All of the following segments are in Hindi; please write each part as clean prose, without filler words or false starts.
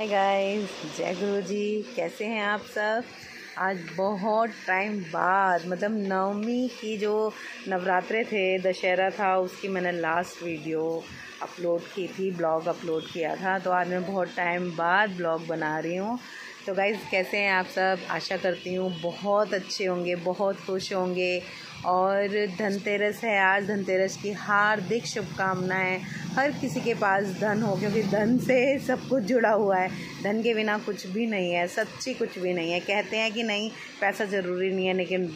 हाय गाइस, जय गुरु जी। कैसे हैं आप सब? आज बहुत टाइम बाद मतलब नवमी की जो नवरात्रे थे, दशहरा था, उसकी मैंने लास्ट वीडियो अपलोड की थी, ब्लॉग अपलोड किया था। तो आज मैं बहुत टाइम बाद ब्लॉग बना रही हूँ। तो गाइस, कैसे हैं आप सब? आशा करती हूँ बहुत अच्छे होंगे, बहुत खुश होंगे। और धनतेरस है आज, धनतेरस की हार्दिक शुभकामनाएं। हर किसी के पास धन हो, क्योंकि धन से सब कुछ जुड़ा हुआ है। धन के बिना कुछ भी नहीं है, सच्ची कुछ भी नहीं है। कहते हैं कि नहीं, पैसा ज़रूरी नहीं है, लेकिन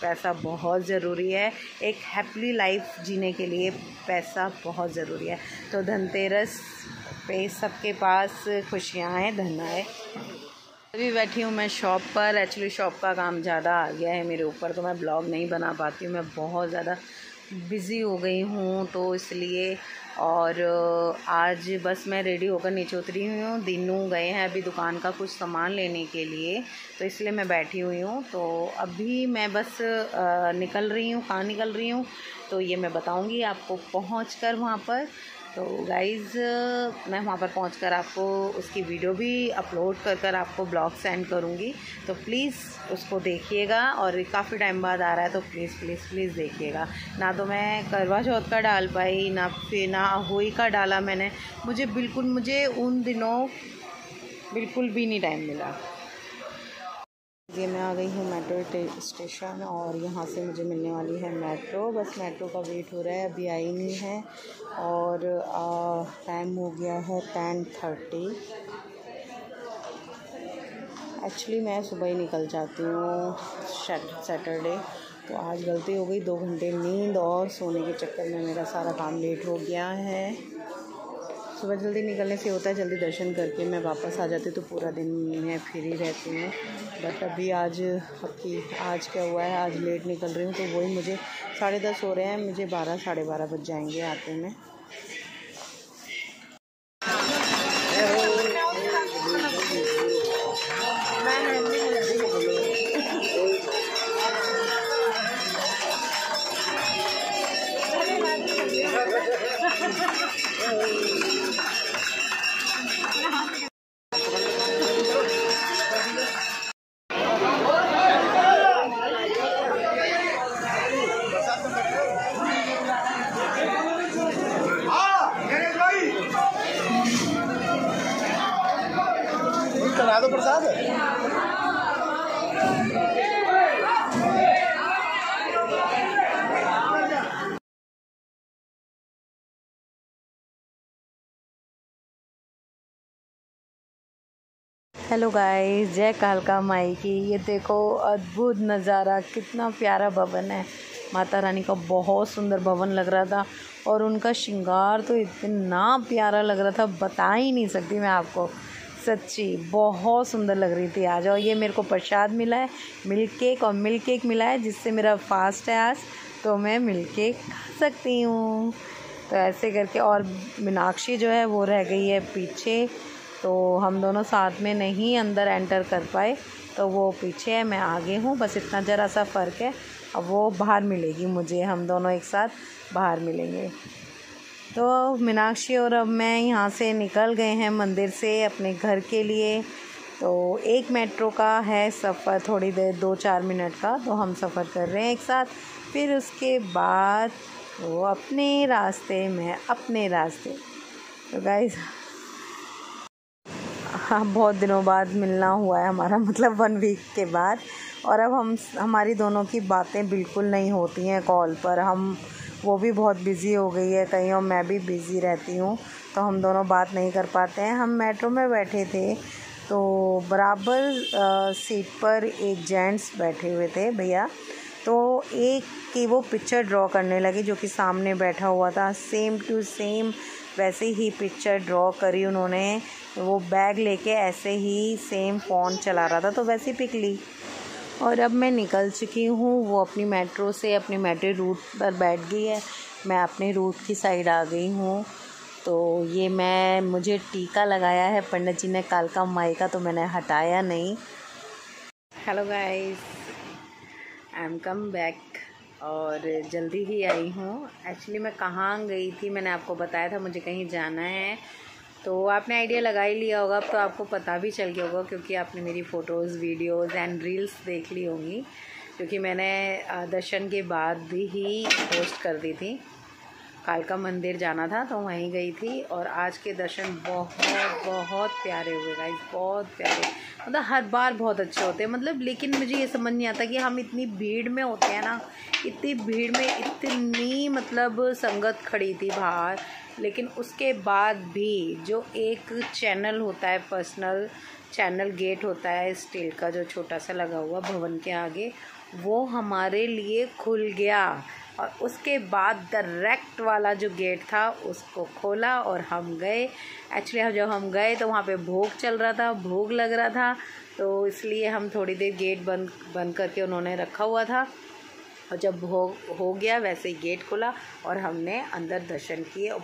पैसा बहुत ज़रूरी है। एक हैप्पी लाइफ जीने के लिए पैसा बहुत ज़रूरी है। तो धनतेरस पे सबके पास खुशियाँ हैं, धन आए। अभी बैठी हूँ मैं शॉप पर। एक्चुअली शॉप का काम ज़्यादा आ गया है मेरे ऊपर, तो मैं ब्लॉग नहीं बना पाती हूँ। मैं बहुत ज़्यादा बिज़ी हो गई हूँ, तो इसलिए। और आज बस मैं रेडी होकर नीचे उतरी हुई हूँ। दिनू गए हैं अभी दुकान का कुछ सामान लेने के लिए, तो इसलिए मैं बैठी हुई हूँ। तो अभी मैं बस निकल रही हूँ। कहाँ निकल रही हूँ तो ये मैं बताऊँगी आपको पहुँचकर वहाँ पर। तो गाइज़, मैं वहाँ पर पहुँचकर आपको उसकी वीडियो भी अपलोड कर आपको ब्लॉग सेंड करूँगी। तो प्लीज़ उसको देखिएगा। और काफ़ी टाइम बाद आ रहा है, तो प्लीज़ प्लीज़ प्लीज़ देखिएगा। ना तो मैं करवा चौथ का डाल पाई, ना होली का डाला मैंने। मुझे उन दिनों बिल्कुल भी नहीं टाइम मिला। ये मैं आ गई हूँ मेट्रो स्टेशन, और यहाँ से मुझे मिलने वाली है मेट्रो। बस मेट्रो का वेट हो रहा है, अभी आई नहीं है। और टाइम हो गया है 10:30। एक्चुअली मैं सुबह ही निकल जाती हूँ सैटरडे, तो आज गलती हो गई। 2 घंटे नींद और सोने के चक्कर में मेरा सारा काम लेट हो गया है। सुबह जल्दी निकलने से होता है, जल्दी दर्शन करके मैं वापस आ जाती हूँ, तो पूरा दिन मैं फ्री रहती हूँ। बट अभी आज क्या हुआ है, आज लेट निकल रही हूँ, तो वही मुझे 10:30 हो रहे हैं। मुझे 12 साढ़े 12 बज जाएंगे आते में। करा दो प्रसाद। हेलो गाइस, जय कालका माई की। ये देखो अद्भुत नज़ारा, कितना प्यारा भवन है। माता रानी का बहुत सुंदर भवन लग रहा था, और उनका श्रृंगार तो इतना प्यारा लग रहा था, बता ही नहीं सकती मैं आपको। सच्ची बहुत सुंदर लग रही थी आज। और ये मेरे को प्रसाद मिला है, मिल्क केक मिला है, जिससे मेरा फास्ट है आज, तो मैं मिल्क केक खा सकती हूँ। तो ऐसे करके। और मीनाक्षी जो है वो रह गई है पीछे, तो हम दोनों साथ में नहीं अंदर एंटर कर पाए, तो वो पीछे है, मैं आगे हूँ। बस इतना ज़रा सा फ़र्क है। अब वो बाहर मिलेगी मुझे, हम दोनों एक साथ बाहर मिलेंगे। तो मीनाक्षी और अब मैं यहाँ से निकल गए हैं मंदिर से अपने घर के लिए। तो एक मेट्रो का है सफ़र, थोड़ी देर 2-4 मिनट का, तो हम सफ़र कर रहे हैं एक साथ। फिर उसके बाद वो अपने रास्ते, मैं अपने रास्ते। तो गाइस, हाँ, बहुत दिनों बाद मिलना हुआ है हमारा, मतलब 1 वीक के बाद। और अब हमारी दोनों की बातें बिल्कुल नहीं होती हैं कॉल पर। वो भी बहुत बिज़ी हो गई है कहीं, और मैं भी बिज़ी रहती हूँ, तो हम दोनों बात नहीं कर पाते हैं। हम मेट्रो में बैठे थे, तो बराबर सीट पर एक जेंट्स बैठे हुए थे भैया। तो एक की वो पिक्चर ड्रॉ करने लगे, जो कि सामने बैठा हुआ था। सेम टू सेम वैसे ही पिक्चर ड्रॉ करी उन्होंने। वो बैग लेके ऐसे ही सेम फ़ोन चला रहा था, तो वैसे ही पिक ली। और अब मैं निकल चुकी हूँ। वो अपनी मेट्रो से अपनी मेट्रो रूट पर बैठ गई है, मैं अपने रूट की साइड आ गई हूँ। तो ये मुझे टीका लगाया है पंडित जी ने कालका माई का, तो मैंने हटाया नहीं। Hello guys, I am come back. और जल्दी ही आई हूँ। एक्चुअली मैं कहाँ गई थी, मैंने आपको बताया था मुझे कहीं जाना है, तो आपने आइडिया लगा ही लिया होगा, अब तो आपको पता भी चल गया होगा क्योंकि आपने मेरी फ़ोटोज़, वीडियोज़ एंड रील्स देख ली होंगी, क्योंकि मैंने दर्शन के बाद ही पोस्ट कर दी थी। कालका मंदिर जाना था तो वहीं गई थी और आज के दर्शन बहुत बहुत प्यारे हुए गाइस, बहुत प्यारे। मतलब हर बार बहुत अच्छे होते हैं, मतलब लेकिन मुझे ये समझ नहीं आता कि हम इतनी भीड़ में होते हैं ना, इतनी भीड़ में इतनी मतलब संगत खड़ी थी बाहर, लेकिन उसके बाद भी जो एक चैनल होता है, पर्सनल चैनल गेट होता है स्टील का जो छोटा सा लगा हुआ भवन के आगे, वो हमारे लिए खुल गया और उसके बाद डायरेक्ट वाला जो गेट था उसको खोला और हम गए। एक्चुअली जब हम गए तो वहाँ पे भोग चल रहा था, भोग लग रहा था, तो इसलिए हम थोड़ी देर गेट बंद करके उन्होंने रखा हुआ था और जब भोग हो गया वैसे ही गेट खुला और हमने अंदर दर्शन किए और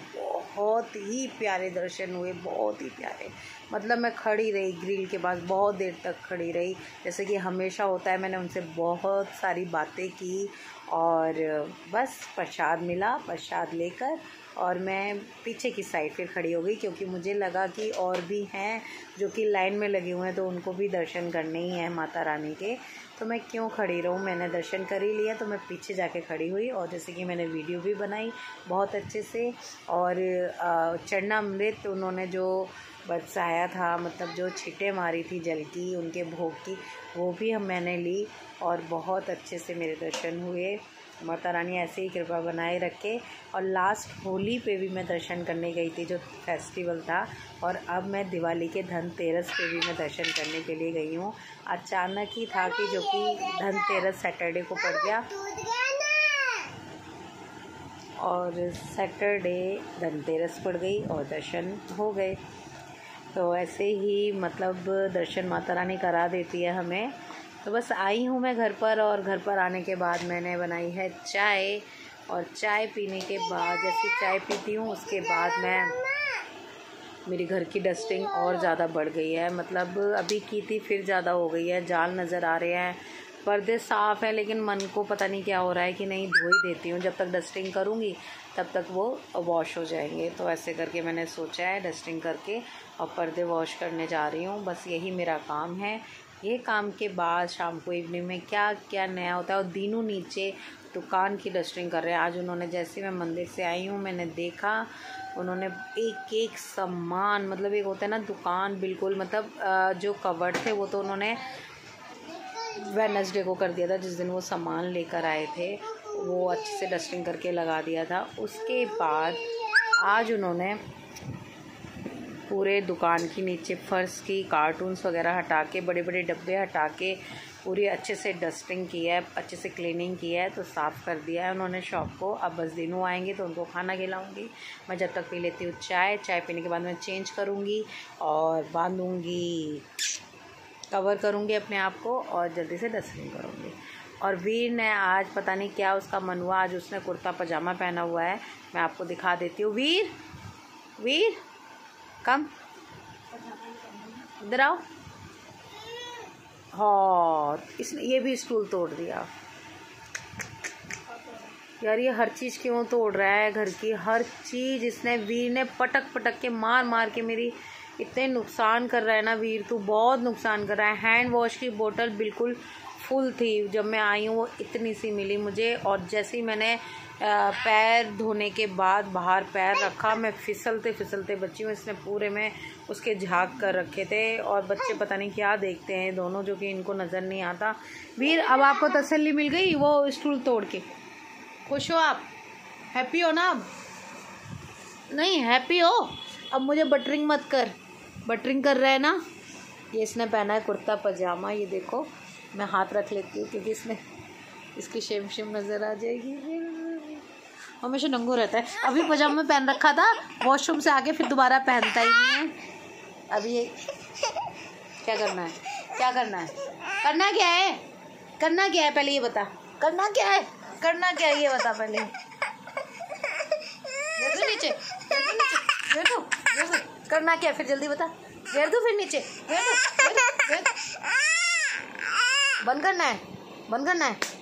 बहुत ही प्यारे दर्शन हुए, बहुत ही प्यारे। मतलब मैं खड़ी रही ग्रिल के पास, बहुत देर तक खड़ी रही, जैसे कि हमेशा होता है। मैंने उनसे बहुत सारी बातें की और बस प्रसाद मिला, प्रसाद लेकर और मैं पीछे की साइड फिर खड़ी हो गई क्योंकि मुझे लगा कि और भी हैं जो कि लाइन में लगे हुए हैं तो उनको भी दर्शन करने ही हैं माता रानी के, तो मैं क्यों खड़ी रहूँ। मैंने दर्शन कर ही लिया तो मैं पीछे जाके खड़ी हुई और जैसे कि मैंने वीडियो भी बनाई बहुत अच्छे से। और चरणामृत उन्होंने जो बरसाया था, मतलब जो छींटे मारी थी जल की उनके भोग की, वो भी मैंने ली और बहुत अच्छे से मेरे दर्शन हुए। माता रानी ऐसे ही कृपा बनाए रखे। और लास्ट होली पे भी मैं दर्शन करने गई थी जो फेस्टिवल था, और अब मैं दिवाली के धनतेरस पे भी मैं दर्शन करने के लिए गई हूँ। अचानक ही था कि जो कि धनतेरस सैटरडे को पड़ गया और सैटरडे धनतेरस पड़ गई और दर्शन हो गए। तो ऐसे ही मतलब दर्शन माता रानी करा देती है हमें। तो बस आई हूँ मैं घर पर और घर पर आने के बाद मैंने बनाई है चाय, और चाय पीने के बाद जैसे चाय पीती हूँ उसके बाद मैं मेरी घर की डस्टिंग और ज़्यादा बढ़ गई है। मतलब अभी की थी फिर ज़्यादा हो गई है, जाल नज़र आ रहे हैं, पर्दे साफ़ हैं, लेकिन मन को पता नहीं क्या हो रहा है कि नहीं धो ही देती हूँ, जब तक डस्टिंग करूँगी तब तक वो वॉश हो जाएंगे। तो ऐसे करके मैंने सोचा है डस्टिंग करके और पर्दे वॉश करने जा रही हूँ। बस यही मेरा काम है। ये काम के बाद शाम को इवनिंग में क्या क्या नया होता है। और दीनू नीचे दुकान की डस्टिंग कर रहे हैं। आज उन्होंने, जैसे मैं मंदिर से आई हूँ मैंने देखा उन्होंने एक एक सामान, मतलब एक होता है ना दुकान बिल्कुल, मतलब जो कवर्ड थे वो तो उन्होंने वेडनेसडे को कर दिया था, जिस दिन वो सामान लेकर आए थे वो अच्छे से डस्टिंग करके लगा दिया था। उसके बाद आज उन्होंने पूरे दुकान की नीचे फर्श की कार्टून्स वगैरह हटा के, बड़े बड़े डब्बे हटा के पूरी अच्छे से डस्टिंग की है, अच्छे से क्लीनिंग की है, तो साफ़ कर दिया है उन्होंने शॉप को। अब बस दिनों आएंगे तो उनको खाना खिलाऊंगी। मैं जब तक पी लेती हूँ चाय, चाय पीने के बाद मैं चेंज करूँगी और बांधूँगी, कवर करूँगी अपने आप को और जल्दी से डस्टिंग करूँगी। और वीर ने आज पता नहीं क्या उसका मन हुआ, आज उसने कुर्ता पजामा पहना हुआ है, मैं आपको दिखा देती हूँ। वीर, वीर कम इधर आओ। हाँ, इसने ये भी स्टूल तोड़ दिया यार। ये हर चीज़ क्यों तोड़ रहा है, घर की हर चीज़ इसने, वीर ने पटक पटक के मार मार के मेरी इतने नुकसान कर रहा है ना वीर, तू बहुत नुकसान कर रहा है। हैंड वॉश की बोतल बिल्कुल फुल थी, जब मैं आई हूँ वो इतनी सी मिली मुझे, और जैसे ही मैंने पैर धोने के बाद बाहर पैर रखा मैं फिसलते फिसलते बची हूँ। इसने पूरे में उसके झाग कर रखे थे, और बच्चे पता नहीं क्या देखते हैं दोनों, जो कि इनको नज़र नहीं आता। वीर, अब आपको तसल्ली मिल गई वो स्टूल तोड़ के? खुश हो आप? हैप्पी हो ना? अब नहीं हैप्पी हो? अब मुझे बटरिंग मत कर। बटरिंग कर रहा है ना? ये इसने पहना है कुर्ता पजामा, ये देखो मैं हाथ रख लेती हूँ क्योंकि इसमें इसकी शेम शेम नज़र आ जाएगी। हमेशा नंगो रहता है। अभी पजामा पहन रखा था, वॉशरूम से आके फिर दोबारा पहनता ही नहीं है। अभी ये क्या करना है, क्या करना है, करना क्या है, करना क्या है पहले ये बता, करना क्या है, करना क्या है ये बता पहले। नीचे करना क्या है फिर जल्दी बता। घेर दो फिर नीचे, घेर दो, बंद करना है, बंद करना है।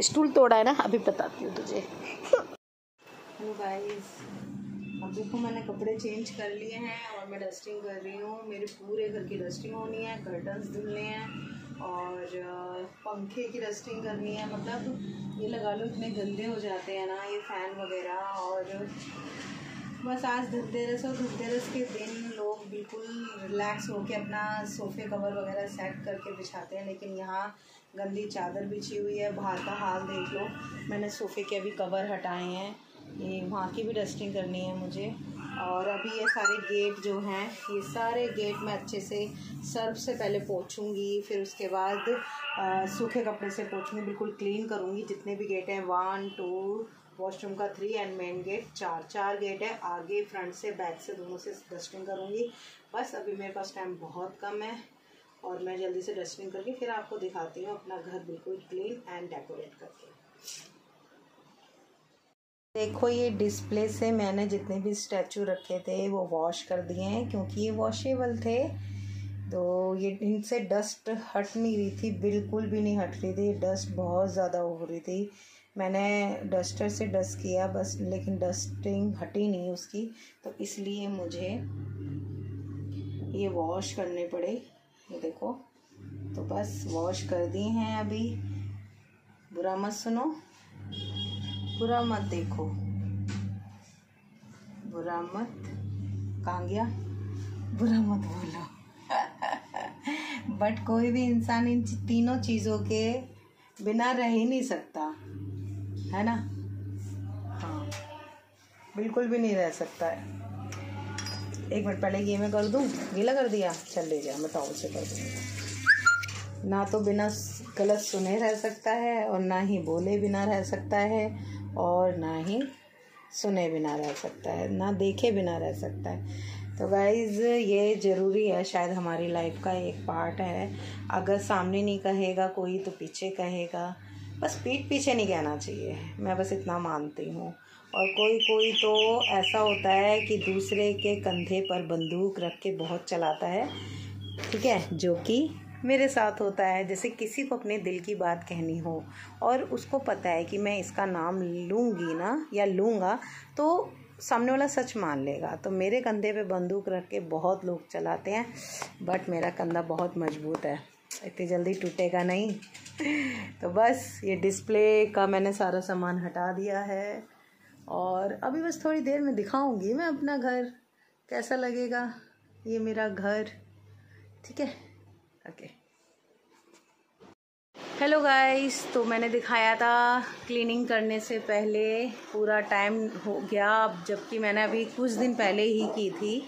स्टूल तोड़ा है ना, अभी बताती हूँ तुझे। गाइस, हम देखो मैंने कपड़े चेंज कर लिए हैं और मैं डस्टिंग कर रही हूँ। मेरे पूरे घर की डस्टिंग होनी है, कर्टन्स धुलने हैं और पंखे की डस्टिंग करनी है। मतलब ये लगा लो इतने गंदे हो जाते हैं ना ये फ़ैन वगैरह। और बस आज धनतेरस और धनतेरस के दिन लोग बिल्कुल रिलैक्स होकर अपना सोफ़े कवर वगैरह सेट करके बिछाते हैं, लेकिन यहाँ गंदी चादर बिछी हुई है। बाहर का हाल देख लो। मैंने सोफ़े के अभी कवर हटाए हैं, ये वहाँ की भी डस्टिंग करनी है मुझे। और अभी ये सारे गेट जो हैं, ये सारे गेट मैं अच्छे से सर्फ से पहले पोंछूंगी, फिर उसके बाद सूखे कपड़े से पोंछूंगी, बिल्कुल क्लीन करूँगी। जितने भी गेट हैं 1 2 वॉशरूम का 3 एंड मेन गेट 4 गेट है। आगे फ्रंट से बैक से दोनों से डस्टिंग करूँगी। बस अभी मेरे पास टाइम बहुत कम है और मैं जल्दी से डस्टिंग करके फिर आपको दिखाती हूँ अपना घर बिल्कुल क्लीन एंड डेकोरेट करके। देखो ये डिस्प्ले से मैंने जितने भी स्टैचू रखे थे वो वॉश कर दिए हैं, क्योंकि ये वॉशेबल थे। तो ये इनसे डस्ट हट नहीं रही थी, बिल्कुल भी नहीं हट रही थी। डस्ट बहुत ज़्यादा हो रही थी। मैंने डस्टर से डस्ट किया बस, लेकिन डस्टिंग हटी नहीं उसकी, तो इसलिए मुझे ये वॉश करने पड़े। ये देखो, तो बस वॉश कर दिए हैं। अभी बुरा मत सुनो, बुरा मत देखो, बुरा मत, कहाँ गया, बुरा मत बोलो। बट कोई भी इंसान इन तीनों चीज़ों के बिना रह ही नहीं सकता, है ना। हाँ, बिल्कुल भी नहीं रह सकता है। एक मिनट पहले ये मैं कर दूँ, गीला कर दिया, चल ले जा, मैं टॉवल से कर दूँगी। ना तो बिना गलत सुने रह सकता है और ना ही बोले बिना रह सकता है और ना ही सुने बिना रह सकता है, ना देखे बिना रह सकता है। तो गाइज़ ये ज़रूरी है, शायद हमारी लाइफ का एक पार्ट है। अगर सामने नहीं कहेगा कोई तो पीछे कहेगा, बस पीठ पीछे नहीं कहना चाहिए, मैं बस इतना मानती हूँ। और कोई तो ऐसा होता है कि दूसरे के कंधे पर बंदूक रख के बहुत चलाता है, ठीक है, जो कि मेरे साथ होता है। जैसे किसी को अपने दिल की बात कहनी हो और उसको पता है कि मैं इसका नाम लूँगी ना या लूँगा तो सामने वाला सच मान लेगा, तो मेरे कंधे पे बंदूक रख के बहुत लोग चलाते हैं। बट मेरा कंधा बहुत मजबूत है, इतनी जल्दी टूटेगा नहीं। तो बस ये डिस्प्ले का मैंने सारा सामान हटा दिया है और अभी बस थोड़ी देर में दिखाऊंगी मैं अपना घर कैसा लगेगा, ये मेरा घर, ठीक है। ओके, हेलो गाइस, तो मैंने दिखाया था क्लीनिंग करने से पहले पूरा टाइम हो गया, जबकि मैंने अभी कुछ दिन पहले ही की थी,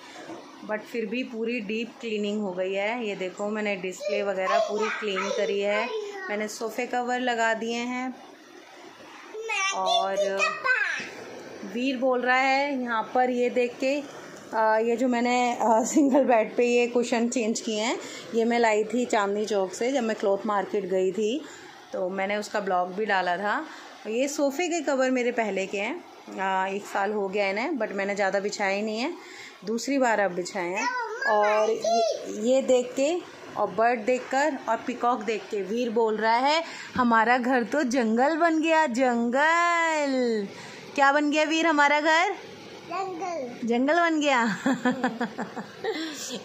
बट फिर भी पूरी डीप क्लीनिंग हो गई है। ये देखो मैंने डिस्प्ले वगैरह पूरी क्लीन करी है, मैंने सोफ़े कवर लगा दिए हैं। और वीर बोल रहा है यहाँ पर ये देख के, ये जो मैंने सिंगल बेड पे ये कुशन चेंज किए हैं, ये मैं लाई थी चांदनी चौक से जब मैं क्लॉथ मार्केट गई थी, तो मैंने उसका ब्लॉग भी डाला था। ये सोफ़े के कवर मेरे पहले के हैं, 1 साल हो गया इन्हें, बट मैंने ज़्यादा बिछाए ही नहीं है, दूसरी बार अब बिछाए हैं। और ये देख के और बर्ड देखकर और पिकॉक देख के वीर बोल रहा है हमारा घर तो जंगल बन गया। जंगल क्या बन गया वीर? हमारा घर जंगल बन गया।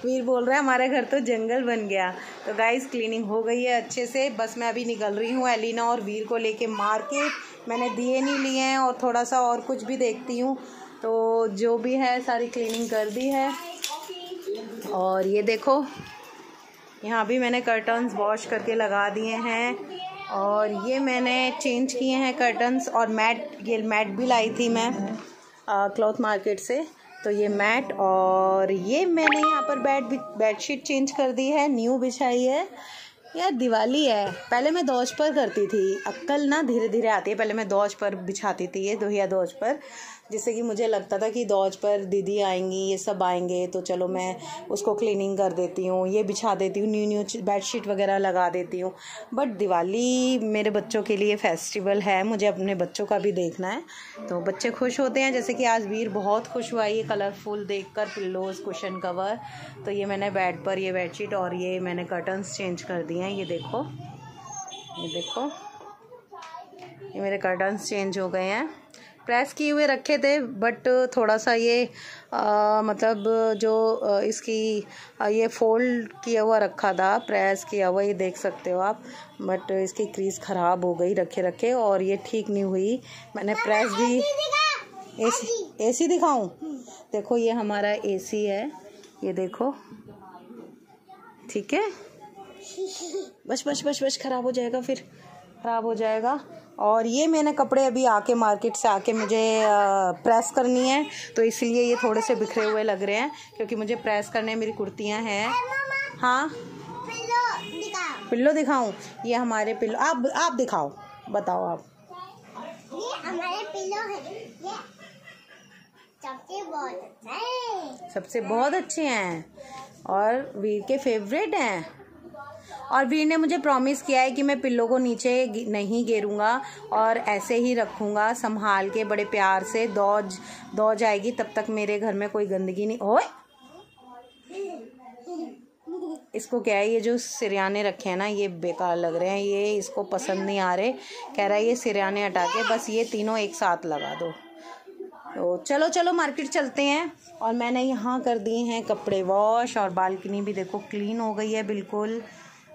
वीर बोल रहा है हमारा घर तो जंगल बन गया। तो गाइस क्लीनिंग हो गई है अच्छे से, बस मैं अभी निकल रही हूँ एलिना और वीर को लेके मार्केट। मैंने दिए नहीं लिए हैं और थोड़ा सा और कुछ भी देखती हूँ, तो जो भी है सारी क्लीनिंग कर दी है। और ये देखो यहाँ भी मैंने कर्टन्स वॉश करके लगा दिए हैं और ये मैंने चेंज किए हैं कर्टन्स। और मैट, ये मैट भी लाई थी मैं क्लॉथ मार्केट से, तो ये मैट। और ये मैंने यहाँ पर बेडशीट चेंज कर दी है, न्यू बिछाई है। यार दिवाली है, पहले मैं दौज पर करती थी, अक्कल ना धीरे धीरे आती है। पहले मैं दौज पर बिछाती थी, ये दोहिया दौज पर, जिससे कि मुझे लगता था कि दौज पर दीदी आएंगी, ये सब आएंगे, तो चलो मैं उसको क्लीनिंग कर देती हूँ, ये बिछा देती हूँ, न्यू बेडशीट वगैरह लगा देती हूँ। बट दिवाली मेरे बच्चों के लिए फेस्टिवल है, मुझे अपने बच्चों का भी देखना है, तो बच्चे खुश होते हैं। जैसे कि आज वीर बहुत खुश हुआ ये कलरफुल देखकर, पिल्लोज़, कुशन कवर। तो ये मैंने बेड पर ये बेडशीट और ये मैंने कर्टन्स चेंज कर दिए हैं। ये देखो, ये देखो, ये मेरे कर्टन्स चेंज हो गए हैं। प्रेस किए हुए रखे थे, बट थोड़ा सा ये मतलब जो इसकी ये फोल्ड किया हुआ रखा था, प्रेस किया हुआ, ये देख सकते हो आप, बट इसकी क्रीज ख़राब हो गई रखे रखे, और ये ठीक नहीं हुई। मैंने प्रेस भी एसी दिखाऊं? देखो ये हमारा एसी है, ये देखो, ठीक है। बस बस बस बस, ख़राब हो जाएगा, फिर ख़राब हो जाएगा। और ये मैंने कपड़े अभी आके मार्केट से आके मुझे प्रेस करनी है, तो इसलिए ये थोड़े से बिखरे हुए लग रहे हैं, क्योंकि मुझे प्रेस करने मेरी कुर्तियाँ हैं। हाँ, पिल्लो दिखाऊं? ये हमारे पिल्लो, आप दिखाओ, बताओ आप। ये हमारे पिल्लो है, ये सबसे बहुत अच्छे हैं और वीर के फेवरेट हैं। और वीर ने मुझे प्रॉमिस किया है कि मैं पिल्लो को नीचे नहीं गिरूंगा और ऐसे ही रखूंगा संभाल के, बड़े प्यार से। दौज आएगी तब तक मेरे घर में कोई गंदगी नहीं। ओए, इसको क्या है, ये जो सिरयाने रखे हैं ना, ये बेकार लग रहे हैं, ये इसको पसंद नहीं आ रहे। कह रहा है ये सिरयाने हटा के बस ये तीनों एक साथ लगा दो। तो चलो चलो मार्केट चलते हैं। और मैंने यहाँ कर दिए हैं कपड़े वॉश, और बालकनी भी देखो क्लीन हो गई है बिल्कुल।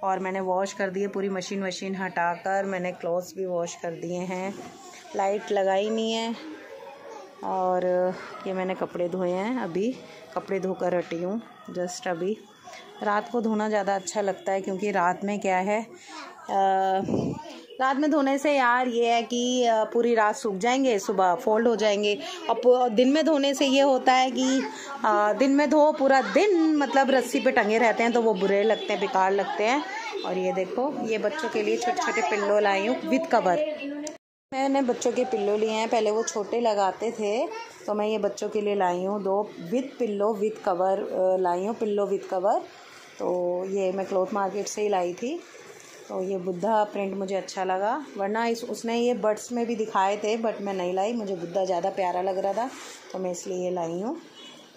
और मैंने वॉश कर दिए, पूरी मशीन हटाकर मैंने क्लॉथ्स भी वॉश कर दिए हैं। लाइट लगाई नहीं है। और ये मैंने कपड़े धोए हैं, अभी कपड़े धोकर हटी हूँ जस्ट अभी। रात को धोना ज़्यादा अच्छा लगता है, क्योंकि रात में क्या है, रात में धोने से यार ये है कि पूरी रात सूख जाएंगे, सुबह फोल्ड हो जाएंगे। और दिन में धोने से ये होता है कि दिन में धो, पूरा दिन मतलब रस्सी पे टंगे रहते हैं, तो वो बुरे लगते हैं, बेकार लगते हैं। और ये देखो, ये बच्चों के लिए छोटे छोटे पिल्लो लाई हूँ विद कवर। मैंने बच्चों के पिल्लो लिए हैं, पहले वो छोटे लगाते थे, तो मैं ये बच्चों के लिए लाई हूँ 2 विद पिल्लो विद कवर लाई हूँ, पिल्लो विद कवर। तो ये मैं क्लॉथ मार्केट से ही लाई थी। तो ये बुद्धा प्रिंट मुझे अच्छा लगा, वरना उसने ये बर्ड्स में भी दिखाए थे, बट मैं नहीं लाई, मुझे बुद्धा ज़्यादा प्यारा लग रहा था, तो मैं इसलिए ये लाई हूँ।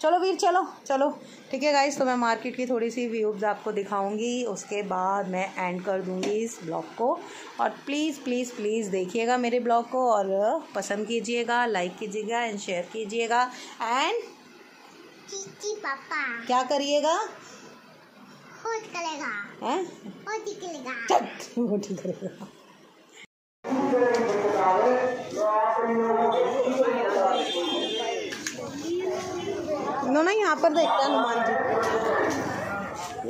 चलो वीर, चलो चलो, ठीक है गाइस। तो मैं मार्केट की थोड़ी सी व्यूज़ आपको दिखाऊंगी, उसके बाद मैं एंड कर दूंगी इस ब्लॉग को। और प्लीज़ प्लीज़ प्लीज़ देखिएगा मेरे ब्लॉग को, और पसंद कीजिएगा, लाइक कीजिएगा एंड शेयर कीजिएगा। एंड पापा क्या करिएगा? होट करेगा, हैं? होटी करेगा, होटी करेगा। ना यहाँ पर देखते हैं हनुमान जी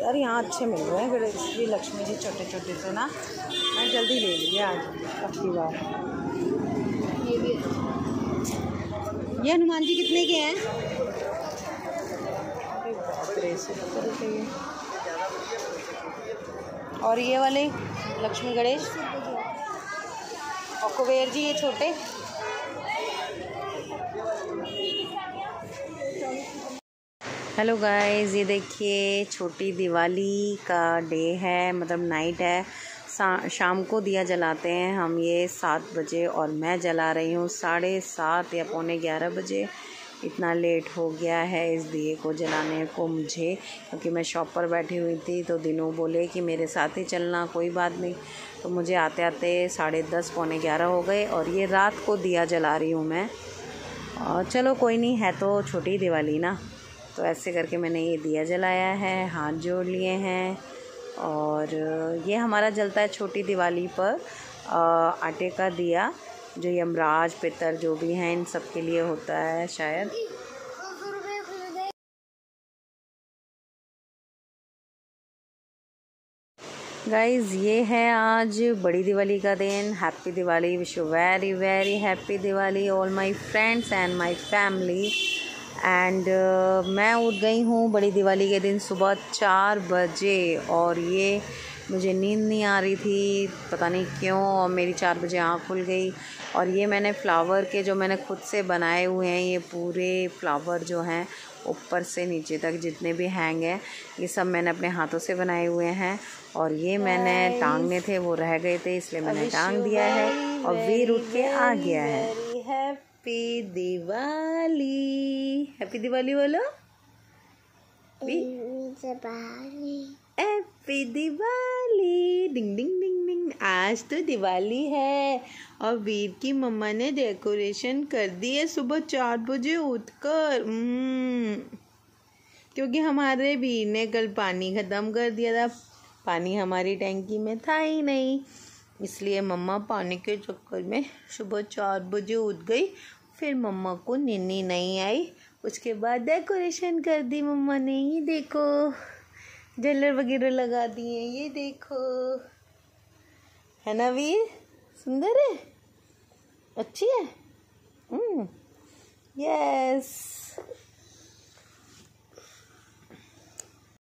यार, यहाँ अच्छे मिल रहे हैं गणेश जी, लक्ष्मी जी छोटे छोटे से ना, मैं जल्दी ले लिया आज अपनी बार। ये हनुमान जी कितने के हैं? और ये वाले लक्ष्मी गणेश और कुबेर जी ये छोटे। हेलो गाइस, ये देखिए छोटी दिवाली का डे है, मतलब नाइट है। शाम को दिया जलाते हैं हम ये 7 बजे, और मैं जला रही हूँ 7:30 या 11:15 बजे। इतना लेट हो गया है इस दिए को जलाने को मुझे, क्योंकि मैं शॉप पर बैठी हुई थी, तो दिनों बोले कि मेरे साथ ही चलना, कोई बात नहीं। तो मुझे आते आते 10:30 11:15 हो गए, और ये रात को दिया जला रही हूँ मैं। और चलो कोई नहीं, है तो छोटी दिवाली ना, तो ऐसे करके मैंने ये दिया जलाया है, हाथ जोड़ लिए हैं। और ये हमारा जलता है छोटी दिवाली पर आटे का दिया, जो यमराज पितर जो भी हैं इन सब के लिए होता है शायद। गाइज़, ये है आज बड़ी दिवाली का दिन। Happy Diwali, wish you very very happy Diwali all my friends and my family. And मैं उठ गई हूँ बड़ी दिवाली के दिन सुबह 4 बजे, और ये मुझे नींद नहीं आ रही थी, पता नहीं क्यों, और मेरी 4 बजे आँख खुल गई। और ये मैंने फ्लावर के जो मैंने खुद से बनाए हुए हैं, ये पूरे फ्लावर जो हैं ऊपर से नीचे तक जितने भी हैंग हैं, ये सब मैंने अपने हाथों से बनाए हुए हैं। और ये मैंने टांगने थे, वो रह गए थे, इसलिए मैंने टांग दिया है, और वीर उठ के आ गया है। हैप्पी दिवाली, हैप्पी दिवाली बोलो, हैप्पी दिवाली, डिंग डिंग डिंग डिंग। आज तो दिवाली है और वीर की मम्मा ने डेकोरेशन कर दी है सुबह 4 बजे उठकर। क्योंकि हमारे वीर ने कल पानी ख़त्म कर दिया था, पानी हमारी टैंकी में था ही नहीं, इसलिए मम्मा पानी के चक्कर में सुबह 4 बजे उठ गई। फिर मम्मा को नींद नहीं आई, उसके बाद डेकोरेशन कर दी मम्मा ने। ये देखो झल्लर वगैरह लगा दिए, ये देखो, है ना वीर, सुंदर है, अच्छी है। यस।